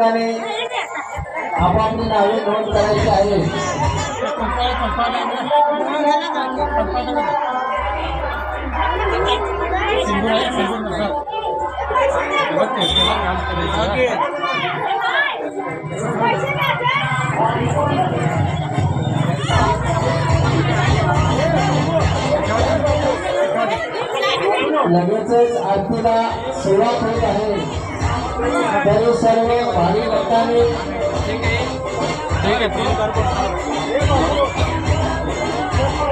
वर्गाने आपापली नावे नोंद करायची आहे। लगेचच आरतीला सुरुवात होत आहे। तरी सर्व भावी भक्तांनी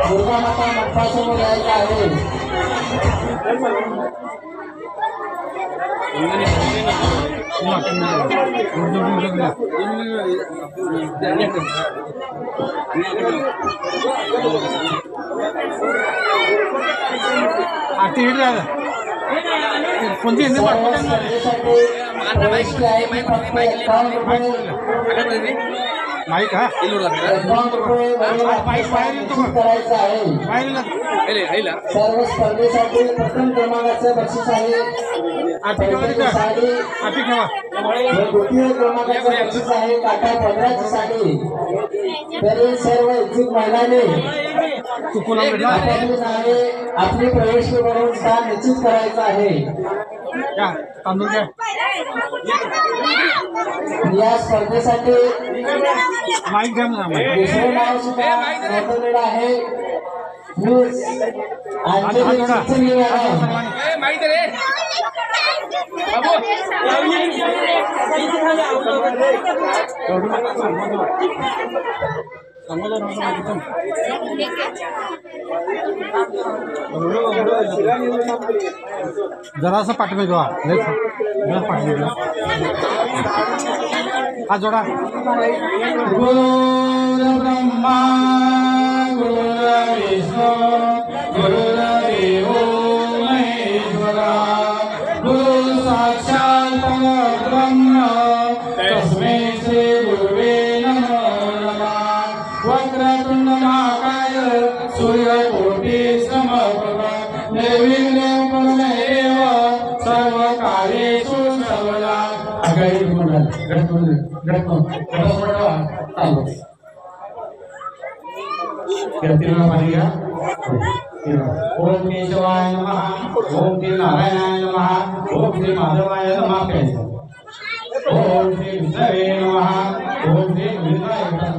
दुर्गा माता मंडपासमोर यायचं आहे। कोणती माईक हा करायचं आहे। सर्व स्पर्धेसाठी प्रथम क्रमांकाचे बक्षीस आहे। द्वितीय क्रमांकाचे बक्षीस आहे काटा 15ची साडी। तरी सर्व इच्छुक महिलांनी आपली प्रवेश करून स्थान निश्चित करायचं आहे। या स्पर्धेसाठी दुसरे नाव सुद्धा नोंदवलेलं आहे। जरासा पाठवे जो पाठवे हा जोडा। गुरु ब्रह्मा गुरु विष्णु गुरुदेव महेश्वरा गुरु साक्षात् परब्रह्म तस्मै श्री गुरुवे नमः। वक्रतुंड महाकाय सूर्यकोटि समप्रभा निर्विघ्नं कुरुदेव सर्व कार्येषु सर्वदा। ओम केशवाय नमः ओम श्री नारायणाय नमः ओम श्री माधवाय नमः। ओम श्री विष्णवे नमः ओम श्री गोविंदाय नमः।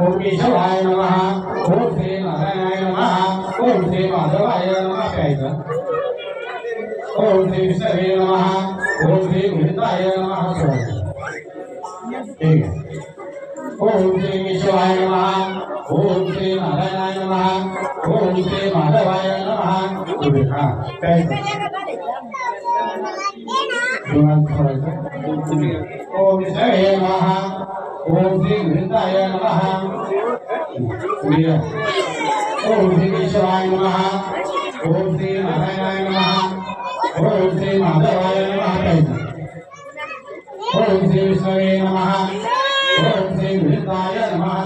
ओम केशवाय नमः ओम श्री नारायणाय नमः ओम श्री माधवाय नमः। ओम श्री विष्णवे नमः ओम श्री गोविंदाय नमः। ओम श्री केशवाय नमः ओम श्री नारायणाय नमः ओम श्री माधवाय नमः। ओम विष्णवे नमः ओम श्री गोविंदाय नमः। ओम श्री केशवाय नमः ओम श्री नारायणाय नमः ओम श्री माधवाय नमः। ओम श्री विष्णवे नमः ओम श्री गोविंदाय नमः।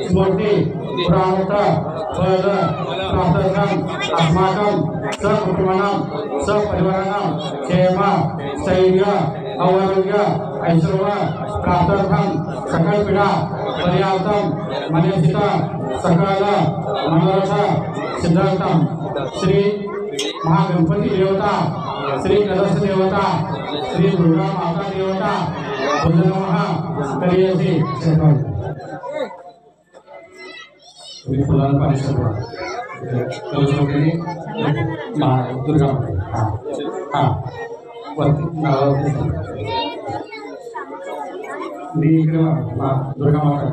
स्मृति पुराणता फल प्रार्थना अस्माकं सकुटुंबानां सपरिवाराणां क्षेम स्थैर्य अवरोग्य ऐश्वर्य प्राप्तार्थम सकल पीडा पर्याप्तम मनसिता सकल मनोरथ सिद्धार्थम श्री महागणपती देवता श्री कलश देवता श्री दुर्गा माता देवता नमः करियसी तुम्ही फुलांना पाणी शिंपडा कलश वगैरे दुर्गा माता वरती नावावरती मी इकडे दुर्गा माता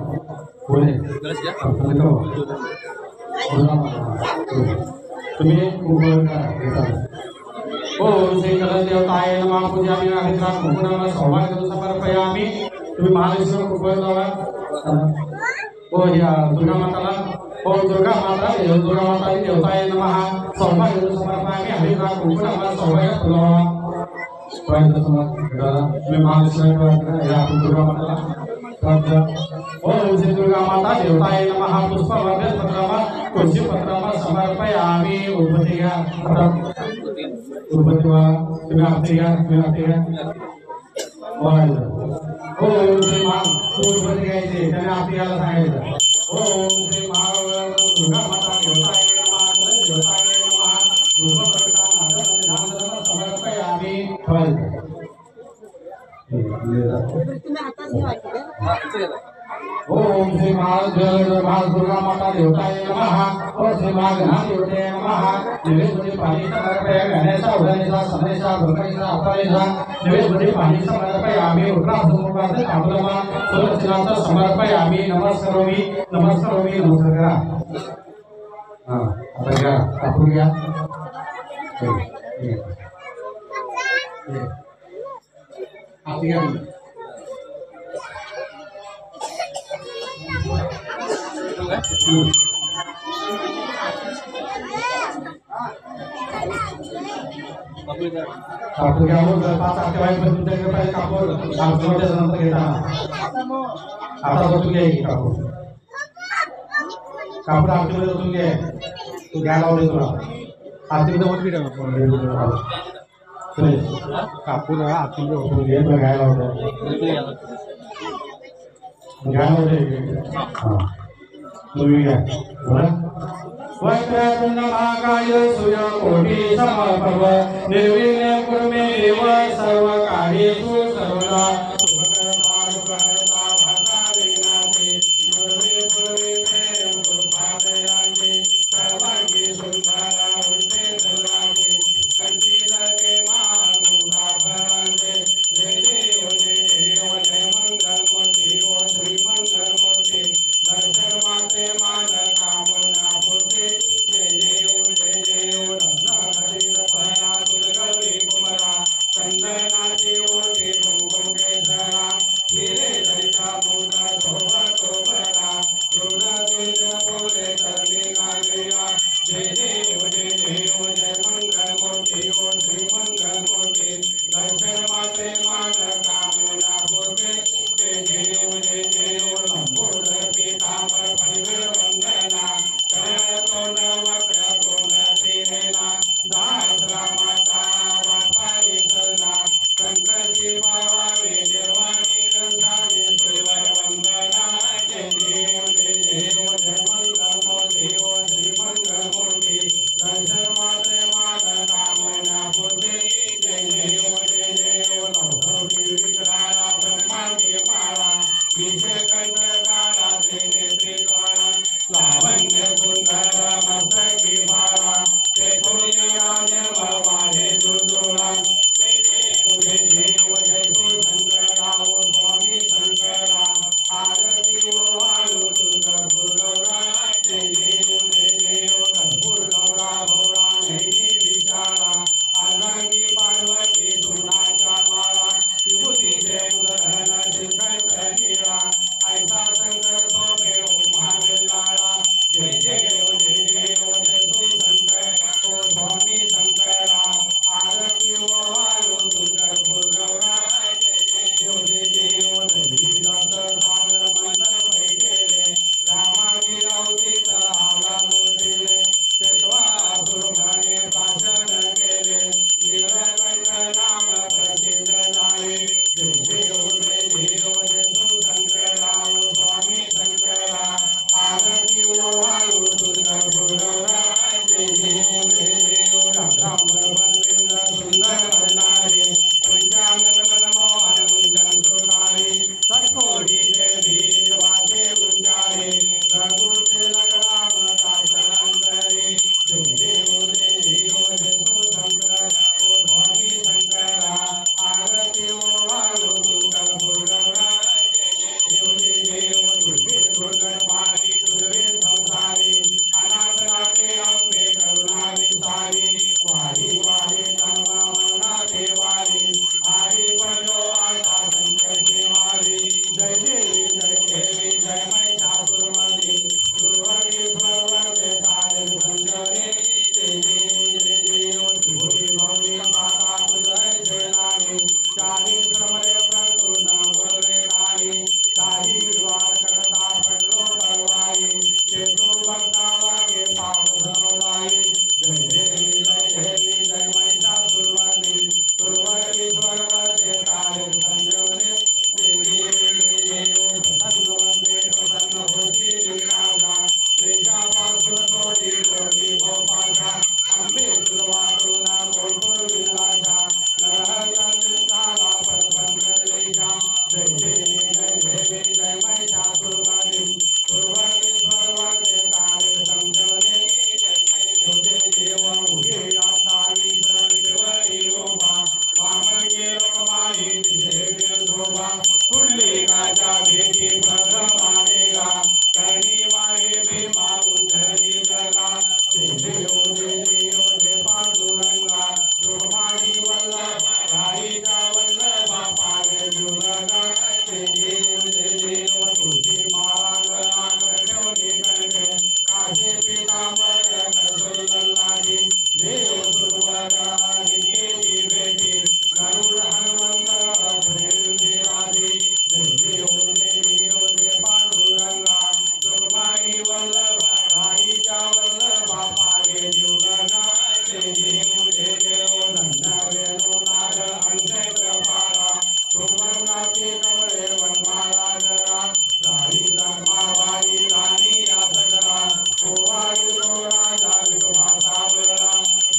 बोले तुम्ही ओम श्री कलश देवताय नमः पूजामि अभिषेक कुंकुमं सौभाग्यं समर्पयामि तुम्ही महालक्ष्मी कुंकुम ओ या दुर्गा माताला ओम दुर्गा माता देवताय नमः सौभाग्यं समर्पयामि अभिषेक कुंकुमं सौभाग्यं फुलावा तुम्ही महालक्ष्मी या दुर्गा माताला ओम श्री दुर्गा माता देवताय नमः पुष्पवर्धन पत्रमा तुलसी पत्रमा समर्पयामि उद्भवती घ्या उद्भवती तुम्ही आरती घ्या ओम श्री मा उद्भवती घ्यायची त्याने आरती घ्यायला सांगायचं ओम श्री दुर्गा माता देवताय नमः पुष्पवर्धन समर्पयामि ओम श्री दुर्गा माता देवताय नमः ओम श्री देवताय नमः निवेदन पाणी समर्पय गणेशा उदयेशा समेशा दुर्गेशा अपरेशा निवेदन पाणी समर्पयामि उत्तरासमुपाद कामलमा सुरक्षितांचा समर्पयामि नमस्कारोमि नमस्कार करा आता घ्या आपण घ्या आती घ्या कापूर घ्या पाच आठवड्यात तुमच्याकडे पाहिजे कापूर आठवड्याच्या नंतर घेताना आता बसून घ्या की कापूर आठवड्यात बसून घे तू घ्यायला लावले तुला आरतीमध्ये कापूर घ्यायला तुम्ही घ्या वक्रतुंड महाकाय सूर्यकोटि समप्रभ निर्विघ्नं कुरु मे देव सर्वकार्येषु सर्वदा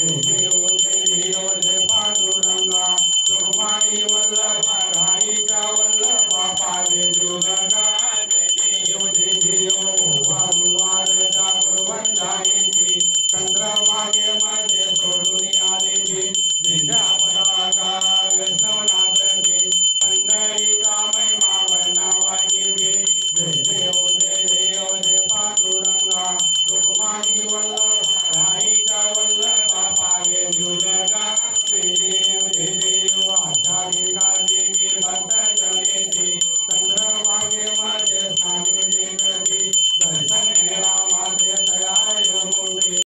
श्री